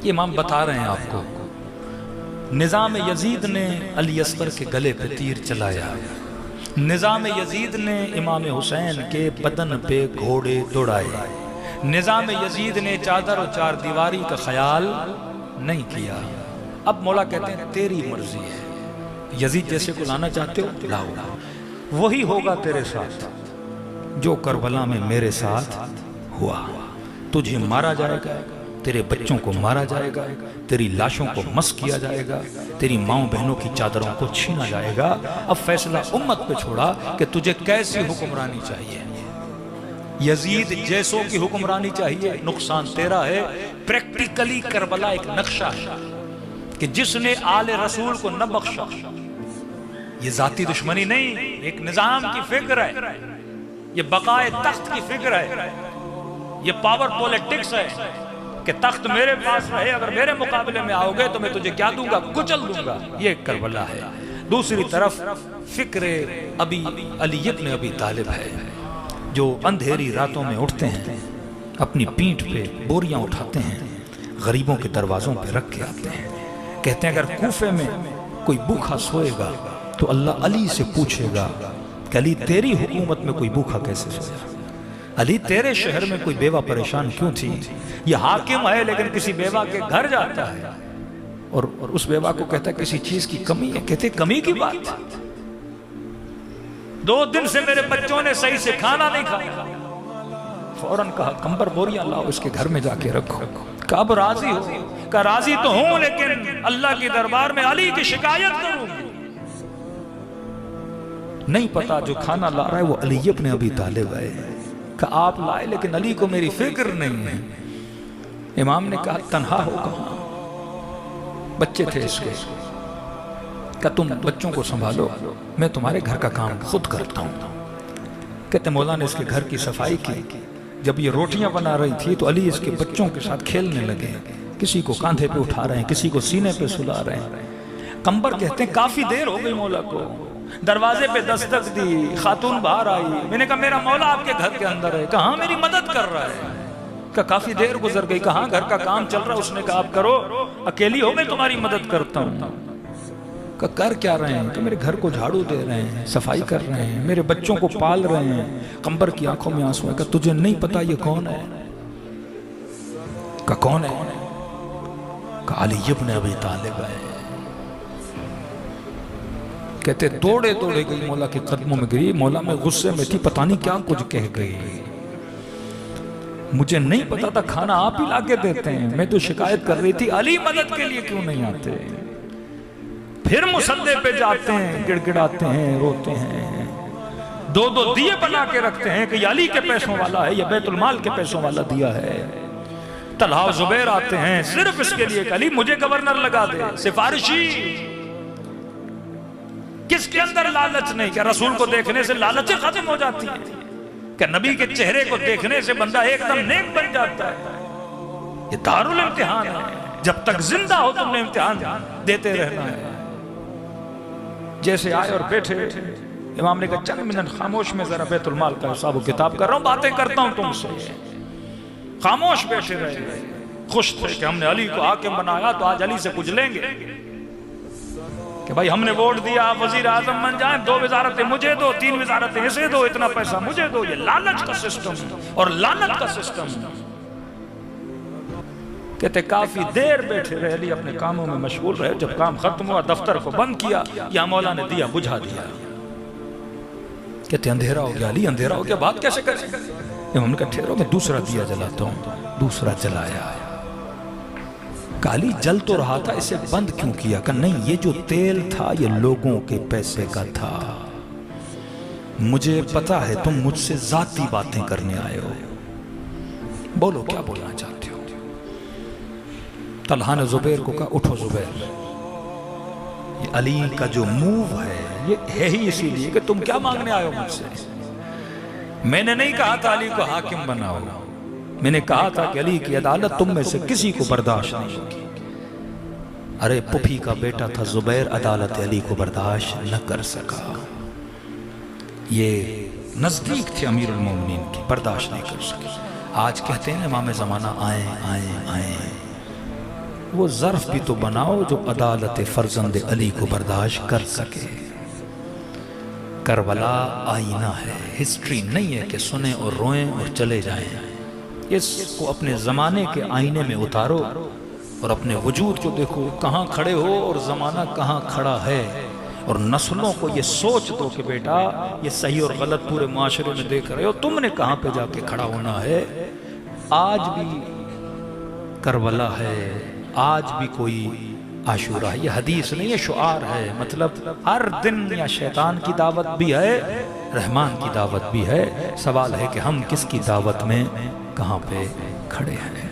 یہ امام بتا رہے ہیں آپ کو، نظام یزید نے علی اصغر کے گلے پہ تیر چلایا، نظام یزید نے امام حسین کے بدن پہ گھوڑے دوڑائے، نظام یزید نے چادر و چار دیواری کا خیال نہیں کیا۔ اب مولا کہتے ہیں تیری مرضی ہے، یزید جیسے کو لانا چاہتے ہو لاؤ، وہی ہوگا تیرے ساتھ جو کربلا میں میرے ساتھ ہوا۔ تجھے مارا جائے گا، تیرے بچوں کو مارا جائے گا، تیری لاشوں کو مس کیا جائے گا، تیری ماؤں بہنوں کی چادروں کو چھینا جائے گا۔ اب فیصلہ امت پہ چھوڑا کہ تجھے کیسی حکمرانی چاہیے۔ یزید جیسوں کی حکمرانی چاہیے، نقصان تیرا ہے۔ پریکٹیکلی کربلا ایک نقشہ ہے کہ جس نے آل رسول کو نہ بخشا، یہ ذاتی دشمنی نہیں، ایک نظام کی فکر ہے، یہ بقائے تخت کی فکر ہے، یہ پاور پولیٹکس ہے کہ تخت میرے پاس رہے، اگر میرے مقابلے میں آؤ گے تو میں تجھے کیا دوں گا؟ کچل دوں گا۔ یہ کربلا ہے۔ دوسری طرف فکر علی ابن ابی طالب ہے، جو اندھیری راتوں میں اٹھتے ہیں، اپنی پیٹھ پہ بوریاں اٹھاتے ہیں، غریبوں کے دروازوں پہ رکھ کے آتے ہیں، کہتے ہیں اگر کوفے میں کوئی بھوکا سوئے گا تو اللہ علی سے پوچھے گا کہ علی تیری حکومت میں کوئی بھوکا کیسے سویا؟ علی تیرے شہر میں کوئی بیوہ پریشان کیوں تھی؟ یہ حاکم ہے لیکن کسی بیوہ کے گھر جاتا ہے اور اس بیوہ کو کہتا ہے کسی چیز کی کمی ہے، کہتے کمی کی بات، 2 دن سے میرے بچوں نے صحیح سے کھانا نہیں کھایا۔ فوراً کہا کمبر بوریاں لاؤ، اس کے گھر میں جا کے رکھو۔ کہا اب راضی ہو؟ کہا راضی تو ہوں لیکن اللہ کی دربار میں علی کی شکایت کروں گی۔ نہیں پتا جو کھانا لا رہا ہے وہ علی ابن ابی طالب ہے۔ کہا آپ لائے لیکن علی کو میری فکر نہیں ہے۔ امام نے کہا تنہا ہو کہاں؟ بچے تھے اس کے، کہ تم بچوں کو سنبھالو، میں تمہارے گھر کا کام خود کرتا ہوں۔ کہتے مولا نے اس کے گھر کی صفائی کی۔ جب یہ روٹیاں بنا رہی تھی تو علی اس کے بچوں کے ساتھ کھیلنے لگے، کسی کو کاندھے پہ اٹھا رہے ہیں، کسی کو سینے پہ سلا رہے ہیں۔ کمبر کہتے ہیں کافی دیر ہو گئی مولا کو، دروازے پہ دستک دی، خاتون باہر آئی، میں نے کہا میرا مولا آپ کے گھر کے اندر ہے۔ کہاں میری مدد کر رہا ہے؟ کہ کافی دیر گزر گئی۔ کہاں گھر کا کام چل رہا ہے؟ اس نے کہا آپ کرو، اکیلی ہو میں تمہاری مدد کرتا ہوں۔ کہ کر کیا رہے ہیں؟ کہ میرے گھر کو جھاڑو دے رہے ہیں، صفائی کر رہے ہیں، میرے بچوں کو پال رہے ہیں۔ کمبر کی آنکھوں میں آنسو ہے۔ کہ تجھے نہیں پتا یہ کون ہے؟ کہ کون ہے؟ کہ علی ابن ابی طالب ہے۔ کہتے دوڑے دوڑے گئی مولا کے قدموں میں گری، مولا میں غصے میں تھی، پتہ نہیں کیا کچھ کہہ گئی، مجھے نہیں پتا تھا کھانا آپ ہی لاکے دیتے ہیں، میں تو شکایت کر رہی تھی علی مدد کے لیے کیوں نہیں آتے؟ پھر مصلے پہ جاتے ہیں، گڑ گڑاتے ہیں، روتے ہیں، 2 دیے بنا کے رکھتے ہیں کہ یہ علی کے پیسوں والا ہے، یہ بیت المال کے پیسوں والا دیا ہے۔ طلحہ و زبیر آتے ہیں صرف اس کے لیے کہ علی مجھے گورنر لگا دے، سفارشی۔ کس کے اندر لالچ نہیں؟ کہ رسول کو دیکھنے سے لالچ ختم ہو جاتی ہے، کہ نبی کے چہرے کو دیکھنے سے بندہ ایک دم نیک بن جاتا ہے۔ یہ دارالامتحان ہے، جب تک زندہ ہو تم نے امتحان دیتے رہنا ہے۔ جیسے آئے اور بیٹھے، امام نے کہا چند منٹ خاموش میں ذرا بیت المال کا حساب و کتاب کر رہا ہوں، باتیں کرتا ہوں تم سے۔ خاموش بیٹھے رہے، خوش تھے کہ ہم نے علی کو حاکم بنایا تو آج علی سے کچھ لیں گے کہ بھائی ہم نے ووٹ دیا آپ وزیر اعظم بن جائیں، 2 وزارتیں مجھے دو، 3 وزارتیں اسے دو، اتنا پیسہ مجھے دو۔ یہ لالچ کا سسٹم اور لعنت کا سسٹم۔ کہتے کافی دیر بیٹھے رہے، علی اپنے کاموں میں مشغول رہے۔ جب کام ختم ہوا دفتر کو بند کیا، یا مولا نے دیا بجھا دیا۔ کہتے اندھیرا ہو گیا، علی اندھیرا ہو گیا، بات کیسے کریں؟ ہم نے کہا ٹھہرو میں دوسرا دیا جلاتا ہوں۔ دوسرا جلایا، کہا علی جل تو رہا تھا، اسے بند کیوں کیا؟ کہ نہیں یہ جو تیل تھا یہ لوگوں کے پیسے کا تھا، مجھے پتا ہے تم مجھ سے ذاتی باتیں کرنے آئے ہو، بولو کیا بولنا چاہتے ہو؟ طلحہ نے زبیر کو کہا اٹھو زبیر، یہ علی کا جو موو ہے یہ ہے ہی اسی لیے کہ تم کیا مانگنے آئے ہو مجھ سے؟ میں نے نہیں کہا تھا علی کو حاکم بناؤ، میں نے کہا تھا کہ علی کی عدالت تم میں سے کسی کو برداشت نہیں ہوگی۔ ارے پپھی کا بیٹا تھا زبیر، عدالت علی کو برداشت نہ کر سکا، یہ نزدیک تھے امیر المومنین کی، برداشت نہیں کر سکے۔ آج کہتے ہیں امام زمانہ آئیں آئیں آئیں، وہ ظرف بھی تو بناؤ جو عدالت فرزند علی کو برداشت کر سکے۔ کربلا آئینہ ہے، ہسٹری نہیں ہے کہ سنیں اور روئیں اور چلے جائیں۔ اس کو اپنے زمانے کے آئینے میں اتارو اور اپنے وجود کو دیکھو، کہاں کھڑے ہو اور زمانہ کہاں کھڑا ہے، اور نسلوں کو یہ سوچ دو کہ بیٹا یہ صحیح اور غلط پورے معاشرے میں دیکھ رہے ہو، تم نے کہاں پہ جا کے کھڑا ہونا ہے۔ آج بھی کربلا ہے، آج بھی کوئی عاشورہ ہے، یہ حدیث نہیں ہے، شعار ہے، مطلب ہر دن یا شیطان کی دعوت بھی ہے، رحمان کی دعوت بھی ہے، سوال ہے کہ ہم کس کی دعوت میں کہاں پہ کھڑے ہیں۔